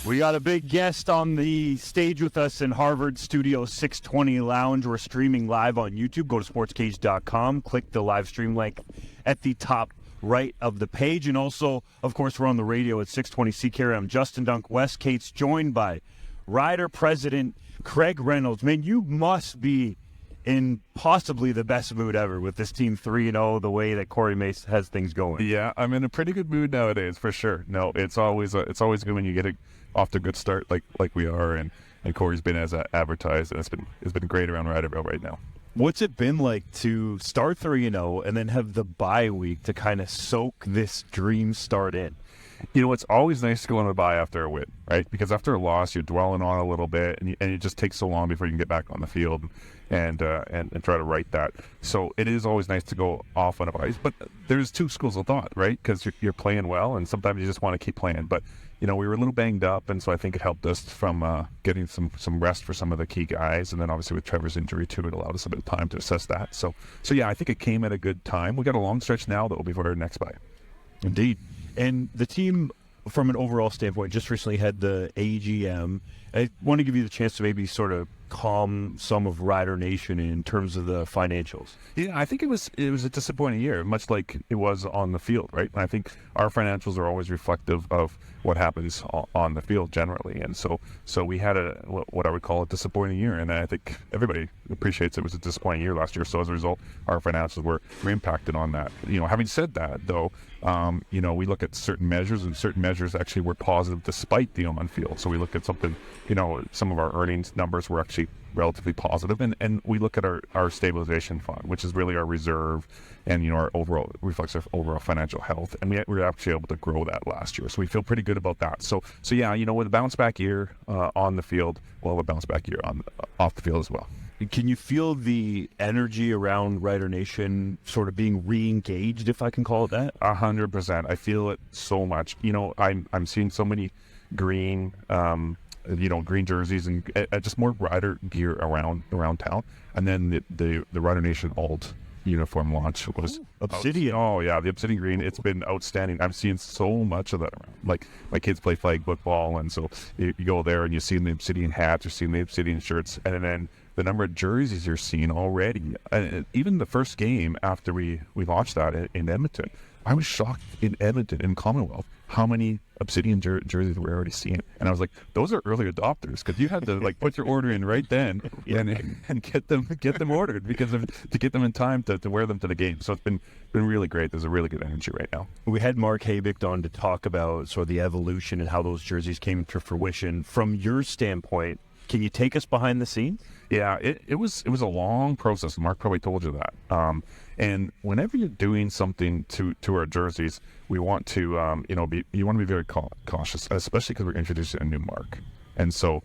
We got a big guest on the stage with us in Harvard Studio 620 Lounge. We're streaming live on YouTube. Go to sportscage.com. Click the live stream link at the top right of the page. And also, of course, we're on the radio at 620 CKRM. I'm Justin Dunk, Wes Cates, joined by Rider President Craig Reynolds. Man, you must be in possibly the best mood ever with this team 3-0, the way that Corey Mace has things going. Yeah, I'm in a pretty good mood nowadays, for sure. No, it's always good when you get off to a good start like we are, and Corey's been as advertised, and it's been great around Riderville right now. What's it been like to start 3-0 and then have the bye week to kind of soak this dream start in? You know, it's always nice to go on a bye after a win, right? Because after a loss, you're dwelling on it a little bit, and it just takes so long before you can get back on the field and try to right that. So it is always nice to go off on a bye. But there's two schools of thought, right? Because you're playing well, and sometimes you just want to keep playing. But you know, we were a little banged up, and so I think it helped us from getting some rest for some of the key guys, and then obviously with Trevor's injury too, it allowed us a bit of time to assess that. So yeah, I think it came at a good time. We got a long stretch now that will be for our next bye. Indeed. And the team, from an overall standpoint, just recently had the AGM. I want to give you the chance to maybe sort of calm some of Rider Nation in terms of the financials. Yeah, I think it was a disappointing year, much like it was on the field, right? And I think our financials are always reflective of what happens on the field generally. And so we had what I would call a disappointing year, and I think everybody appreciates it was a disappointing year last year. So as a result, our financials were impacted on that. You know, having said that, though, you know, we look at certain measures, and certain measures actually were positive despite the on-field. So we look at something, you know, some of our earnings numbers were actually relatively positive, and we look at our stabilization fund, which is really our reserve, and you know, our overall reflects our overall financial health, and we were actually able to grow that last year. So we feel pretty good about that. So yeah, you know, with a bounce back year on the field, we'll have a bounce back year off the field as well. Can you feel the energy around Rider Nation sort of being re-engaged, if I can call it that? 100%. I feel it so much. You know, I'm seeing so many green jerseys and just more Rider gear around town. And then the Rider Nation alt uniform launch was Obsidian. Oh yeah, the Obsidian green. It's been outstanding. I'm seeing so much of that around. Like my kids play flag football, and so you go there and you see the Obsidian hats, you're seeing the Obsidian shirts, and then the number of jerseys you're seeing already. And even the first game after we launched that in Edmonton, I was shocked in Edmonton, in Commonwealth, how many Obsidian jerseys we're already seeing. And I was like, those are early adopters, because you had to like put your order in right then and get them ordered to get them in time to wear them to the game. So it's been really great. There's a really good energy right now. We had Mark Habicht on to talk about sort of the evolution and how those jerseys came to fruition. From your standpoint, can you take us behind the scenes? Yeah, it was a long process. Mark probably told you that. And whenever you're doing something to our jerseys, we want to you want to be very cautious, especially because we're introducing a new mark. And so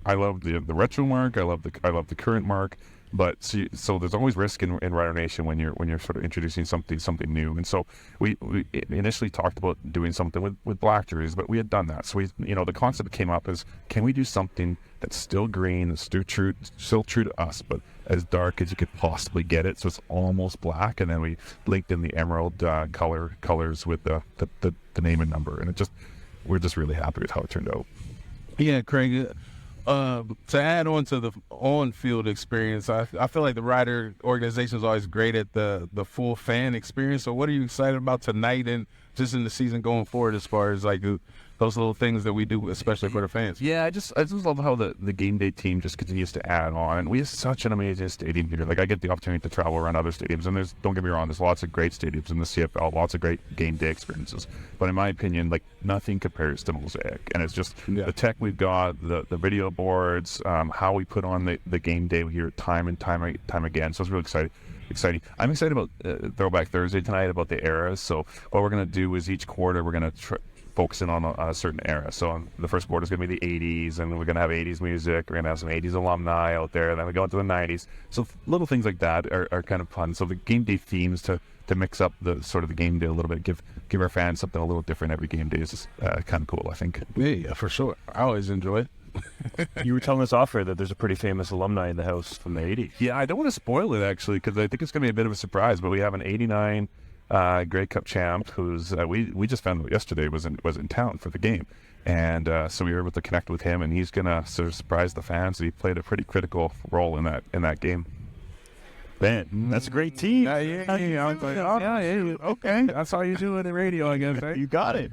I love the retro mark. I love the current mark. But so there's always risk in Rider Nation when you're sort of introducing something new. And so we initially talked about doing something with black jerseys, but we had done that. So the concept came up is, can we do something that's still green, that's still true to us, but as dark as you could possibly get it, so it's almost black. And then we linked in the emerald colors with the name and number, and we're just really happy with how it turned out. Yeah, Craig. To add on to the on-field experience, I feel like the Rider organization is always great at the full fan experience. So what are you excited about tonight and just in the season going forward, as far as like those little things that we do, especially for the fans? Yeah, I just love how the game day team just continues to add on. And we have such an amazing stadium here. Like, I get the opportunity to travel around other stadiums, and don't get me wrong, there's lots of great stadiums in the CFL, lots of great game day experiences. But in my opinion, like, nothing compares to Mosaic. And it's just the tech we've got, the video boards, how we put on the game day here time and time again. So it's really exciting. I'm excited about Throwback Thursday tonight, about the eras. So what we're going to do is each quarter we're going to focus in on a certain era. So the first quarter is going to be the 80s, and we're going to have 80s music. We're going to have some 80s alumni out there. And then we go into the 90s. So little things like that are kind of fun. So the game day themes to mix up the sort of the game day a little bit, give our fans something a little different every game day is kind of cool, I think. Yeah, for sure. I always enjoy it. You were telling us off air that there's a pretty famous alumni in the house from the 80s. Yeah, I don't want to spoil it, actually, because I think it's going to be a bit of a surprise, but we have an 89 Grey Cup champ who's we just found out yesterday was in town for the game, And so we were able to connect with him, and he's gonna sort of surprise the fans. He played a pretty critical role in that game. Man, that's a great team. I was like, okay, that's how you do it in radio, I guess. Right? You got it.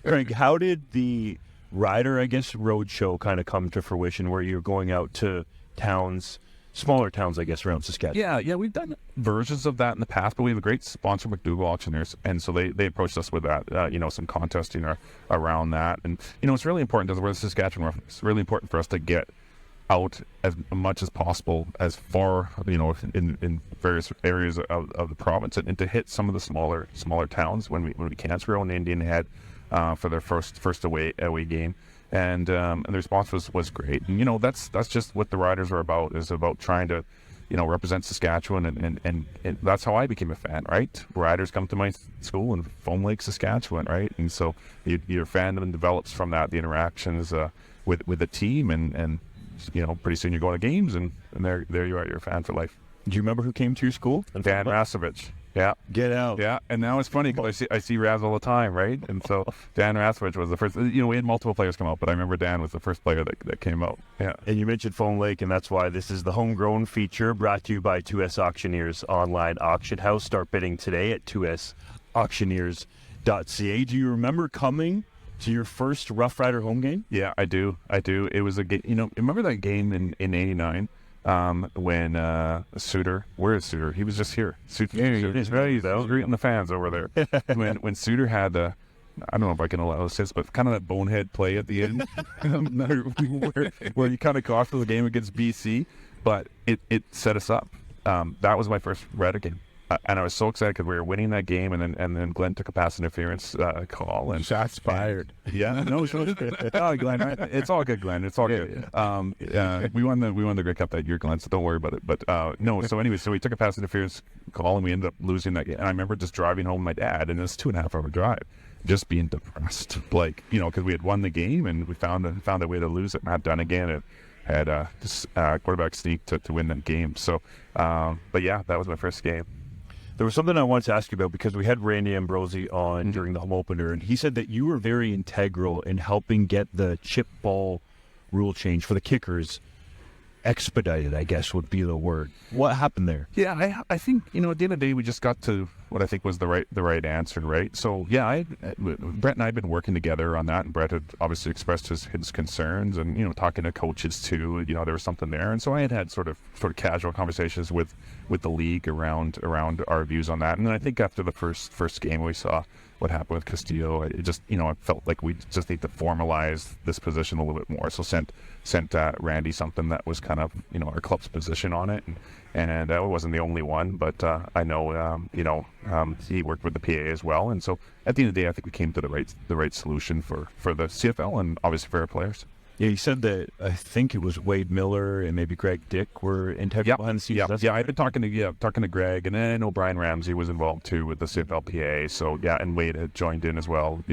Craig, how did the Rider, I guess, road show kind of come to fruition where you're going out to towns, smaller towns, I guess, around Saskatchewan? Yeah, we've done versions of that in the past, but we have a great sponsor, McDougall Auctioneers, and so they approached us with that, some contesting around that. And, it's really important, as we're the Saskatchewan reference, it's really important for us to get out as much as possible, as far, in various areas of the province, and to hit some of the smaller towns when we can. So we're on Indian Head for their first away game. And the response was great. And, that's just what the Riders are about, is about trying to, represent Saskatchewan. And that's how I became a fan, right? Riders come to my school in Foam Lake, Saskatchewan, right? And so your fandom develops from that, the interactions with the team. And pretty soon you're going to games, and there you are, you're a fan for life. Do you remember who came to your school? Dan Rasovich. Yeah. Get out. Yeah, and now it's funny because I see Raz all the time, right? And so Dan Rasovich was the first. We had multiple players come out, but I remember Dan was the first player that came out. Yeah. And you mentioned Foam Lake, and that's why this is the homegrown feature brought to you by 2S Auctioneers Online Auction House. Start bidding today at 2sauctioneers.ca. Do you remember coming to your first Rough Rider home game? Yeah, I do. It was a game. Remember that game in '89? When Suter, where is Suter? He was just here. Suter, he's right. I was greeting the fans over there. when Suter had I don't know if I can allow this, but kind of that bonehead play at the end, where he kind of cost the game against BC, but it set us up. That was my first Rider game. And I was so excited because we were winning that game, and then Glenn took a pass interference call, and shots fired. Yeah, no, Glenn, it's all good, Glenn. It's all good. Yeah. We won the Grey Cup that year, Glenn. So don't worry about it. But no. So anyway, so we took a pass interference call, and we ended up losing that game. And I remember just driving home with my dad, and it was a 2.5 hour drive, just being depressed, because we had won the game, and we found a way to lose it. Matt Dunnigan had this quarterback sneak to win that game. So, but yeah, that was my first game. There was something I wanted to ask you about, because we had Randy Ambrosi on during the home opener, and he said that you were very integral in helping get the chip ball rule change for the kickers expedited, I guess would be the word. What happened there? Yeah, I think, at the end of the day, we just got to what I think was the right answer, right? So, yeah, Brett and I had been working together on that, and Brett had obviously expressed his concerns, and, talking to coaches too, there was something there. And so I had sort of casual conversations with the league around our views on that. And then I think after the first game we saw what happened with Castillo, it just, I felt like we just need to formalize this position a little bit more. So sent Randy something that was kind of, our club's position on it. And I wasn't the only one, but I know, he worked with the PA as well. And so at the end of the day, I think we came to the right solution for the CFL and obviously for our players. Yeah, you said that I think it was Wade Miller and maybe Greg Dick were integral behind the scenes. Yeah, I've been talking to Greg, and then I know Brian Ramsey was involved too with the CFLPA. So yeah, and Wade had joined in as well,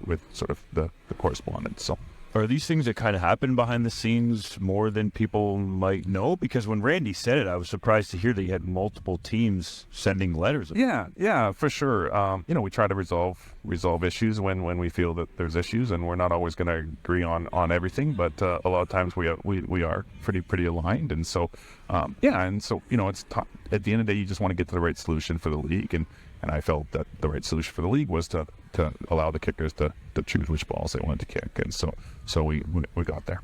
with sort of the correspondence. So. Are these things that kind of happen behind the scenes more than people might know? Because when Randy said it, I was surprised to hear that he had multiple teams sending letters. Yeah, for sure. We try to resolve issues when we feel that there's issues, and we're not always going to agree on everything. But a lot of times we are pretty aligned, and so it's at the end of the day, you just want to get to the right solution for the league, and I felt that the right solution for the league was to allow the kickers to choose which balls they wanted to kick, and so we got there.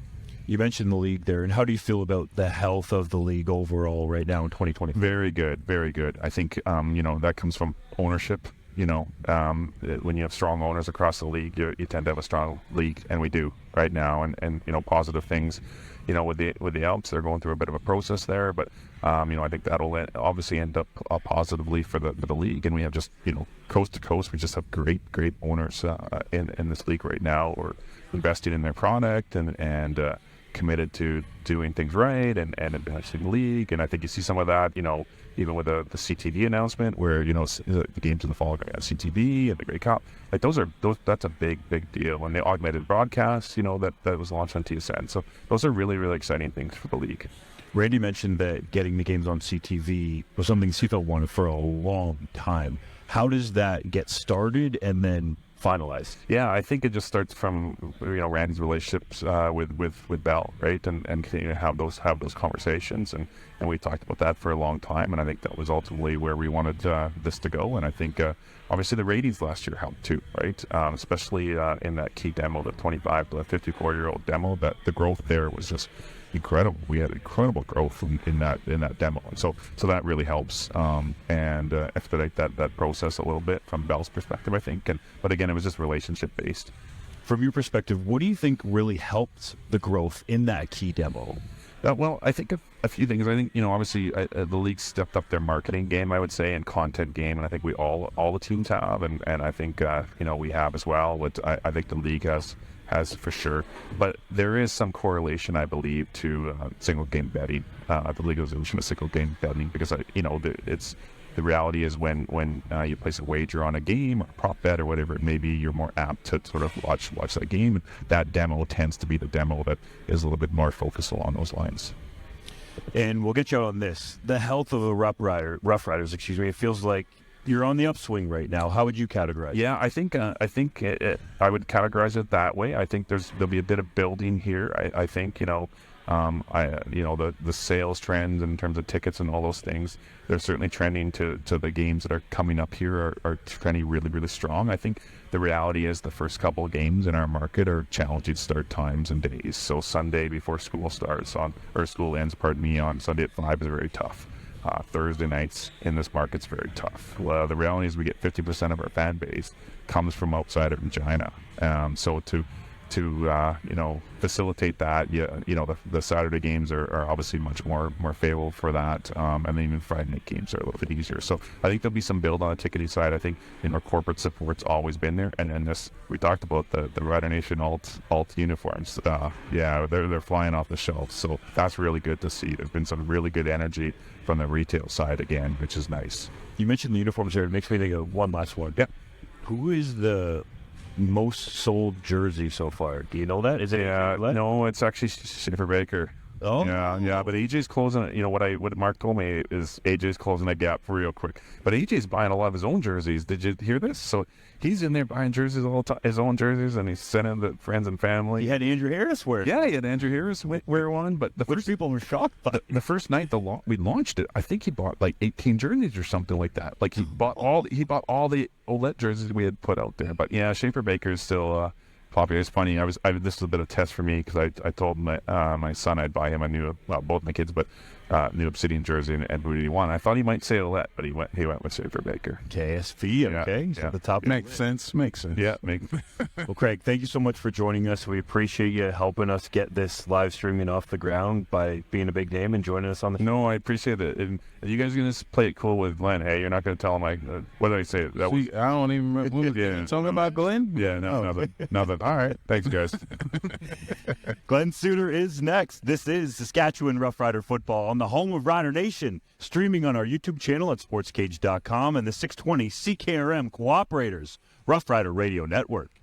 You mentioned the league there, and how do you feel about the health of the league overall right now in 2020? Very good. I think that comes from ownership. When you have strong owners across the league, you tend to have a strong league, and we do right now. And positive things, with the Alps, they're going through a bit of a process there, but I think that'll obviously end up positively for the league. And we have just coast to coast, we just have great owners in this league right now. We're investing in their product and committed to doing things right and investing in the league. And I think you see some of that, even with the CTV announcement where, the games in the fall are going to have CTV and the Grey Cup. Like that's a big deal. And the augmented broadcast, that was launched on TSN. So those are really, really exciting things for the league. Randy mentioned that getting the games on CTV was something CFL wanted for a long time. How does that get started and then finalized? Yeah, I think it just starts from Randy's relationships with Bell, right, and continue to have those conversations, and we talked about that for a long time, and I think that was ultimately where we wanted this to go, and I think obviously the ratings last year helped too, right, especially in that key demo, the 25 to 54-year-old demo, that the growth there was just incredible. We had incredible growth in that demo, and so that really helps and expedite that process a little bit from Bell's perspective, I think. But again, it was just relationship based. From your perspective, what do you think really helped the growth in that key demo? Well, I think a few things. I think obviously the league stepped up their marketing game, I would say, and content game, and I think we all the teams have, and I think we have as well. But I think the league has for sure, but there is some correlation, I believe, to single game betting, the legalization of single game betting, because it's the reality is when you place a wager on a game or a prop bet or whatever it may be, you're more apt to sort of watch that game. That demo tends to be the demo that is a little bit more focused along those lines. And we'll get you out on this. The health of the Rough Riders, it feels like you're on the upswing right now. How would you categorize it? Yeah, I think I would categorize it that way. I think there'll be a bit of building here. I think the sales trends in terms of tickets and all those things, they're certainly trending to the games that are coming up here are trending really, really strong. I think the reality is the first couple of games in our market are challenging start times and days. So Sunday before school ends, on Sunday at 5 is very tough. Thursday nights in this market's very tough. Well, the reality is we get 50% of our fan base comes from outside of Regina. So to facilitate that, the Saturday games are obviously much more favorable for that, and then even Friday night games are a little bit easier. So I think there'll be some build on the ticketing side. I think our corporate support's always been there, and then we talked about the Rider Nation alt uniforms. They're flying off the shelves, so that's really good to see. There's been some really good energy from the retail side again, which is nice. You mentioned the uniforms there. It makes me think of one last one. Yeah. Who is the most sold jersey so far? Do you know that? Is it? No, it's actually Schaefer Baker. Oh, yeah. But AJ's closing. What Mark told me is AJ's closing that gap real quick. But AJ's buying a lot of his own jerseys. Did you hear this? So he's in there buying jerseys all the time, his own jerseys, and he's sending the friends and family. He had Andrew Harris wear it. Yeah, he had Andrew Harris wear one. But the first people were shocked by the first night we launched it. I think he bought like 18 jerseys or something like that. Like he bought all the OLED jerseys we had put out there. But yeah, Schaefer Baker is still popular. It's funny. This was a bit of a test for me because I told my son I'd buy him both my kids, but new Obsidian jersey and who did he want? I thought he might say Olette, but he went with Schaefer Baker. KSV, okay. Yeah, so the top makes sense. Yeah, Well, Craig, thank you so much for joining us. We appreciate you helping us get this live streaming off the ground by being a big name and joining us on the. No, I appreciate it. And you guys are gonna just play it cool with Glenn. Hey, you're not gonna tell him what did I say? I don't even remember. Talking about Glenn? Yeah, nothing. All right, thanks guys. Glenn Suter is next. This is Saskatchewan Rough Rider football on the home of Rider Nation, streaming on our YouTube channel at sportscage.com and the 620 CKRM Cooperators Rough Rider Radio Network.